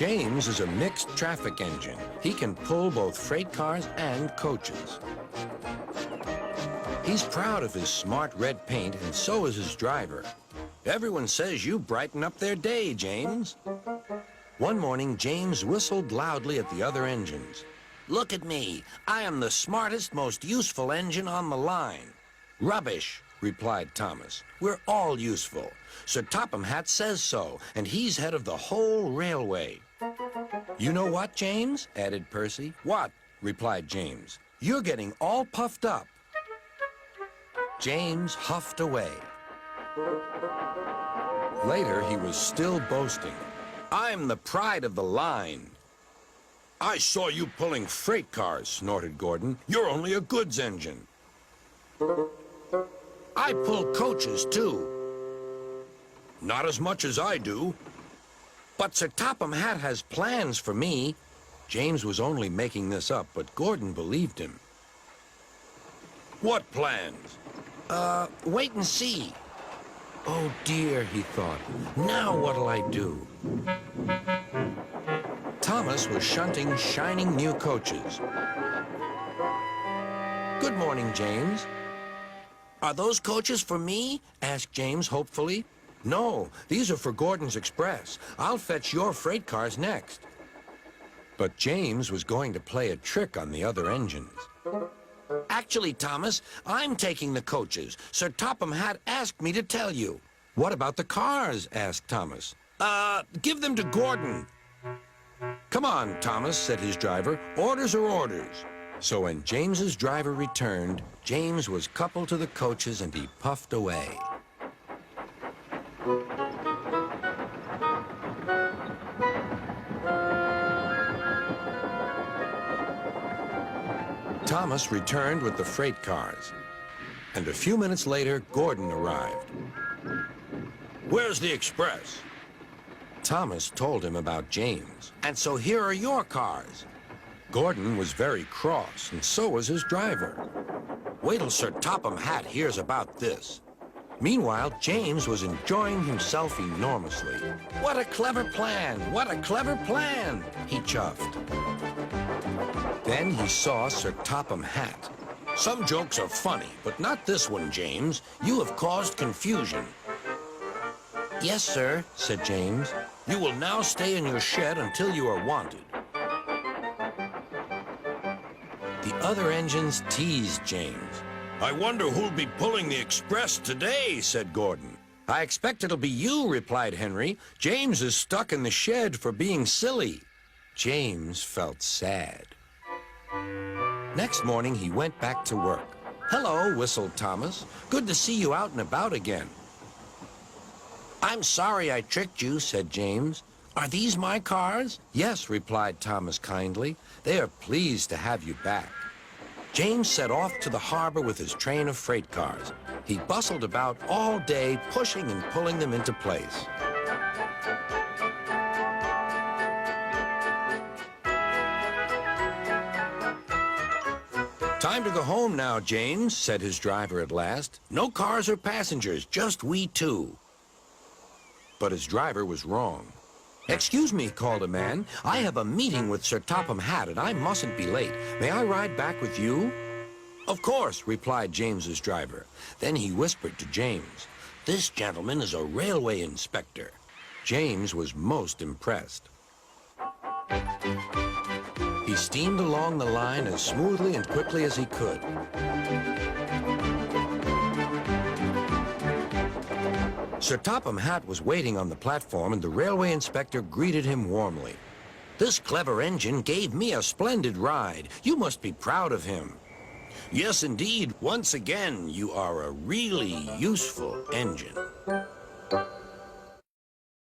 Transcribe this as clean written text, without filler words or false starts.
James is a mixed traffic engine. He can pull both freight cars and coaches. He's proud of his smart red paint, and so is his driver. Everyone says you brighten up their day, James. One morning, James whistled loudly at the other engines. Look at me. I am the smartest, most useful engine on the line. Rubbish, replied Thomas. We're all useful. Sir Topham Hatt says so, and he's head of the whole railway. You know what, James? Added Percy. What? Replied James. You're getting all puffed up. James huffed away. Later, he was still boasting. I'm the pride of the line. I saw you pulling freight cars, snorted Gordon. You're only a goods engine. I pull coaches, too. Not as much as I do. But Sir Topham Hatt has plans for me. James was only making this up, but Gordon believed him. What plans? Wait and see. Oh, dear, he thought. Now what'll I do? Thomas was shunting shining new coaches. Good morning, James. Are those coaches for me? Asked James hopefully. No, these are for Gordon's Express. I'll fetch your freight cars next. But James was going to play a trick on the other engines. Actually, Thomas, I'm taking the coaches. Sir Topham Hatt asked me to tell you. What about the cars? Asked Thomas. Give them to Gordon. Come on, Thomas, said his driver. Orders are orders. So when James's driver returned, James was coupled to the coaches and he puffed away. Thomas returned with the freight cars, and a few minutes later, Gordon arrived. Where's the express? Thomas told him about James, and so here are your cars. Gordon was very cross, and so was his driver. Wait till Sir Topham Hatt hears about this. Meanwhile, James was enjoying himself enormously. What a clever plan! What a clever plan! He chuffed. Then he saw Sir Topham Hatt. Some jokes are funny, but not this one, James. You have caused confusion. Yes, sir, said James. You will now stay in your shed until you are wanted. The other engines teased James. I wonder who'll be pulling the express today, said Gordon. I expect it'll be you, replied Henry. James is stuck in the shed for being silly. James felt sad. Next morning, he went back to work. Hello, whistled Thomas. Good to see you out and about again. I'm sorry I tricked you, said James. Are these my cars? Yes, replied Thomas kindly. They are pleased to have you back. James set off to the harbor with his train of freight cars. He bustled about all day, pushing and pulling them into place. Time to go home now, James, said his driver at last. No cars or passengers, just we two. But his driver was wrong. Excuse me, called a man. I have a meeting with Sir Topham Hatt, and I mustn't be late. May I ride back with you? Of course, replied James's driver. Then he whispered to James, this gentleman is a railway inspector. James was most impressed. He steamed along the line as smoothly and quickly as he could. Sir Topham Hatt was waiting on the platform, and the railway inspector greeted him warmly. This clever engine gave me a splendid ride. You must be proud of him. Yes, indeed. Once again, you are a really useful engine.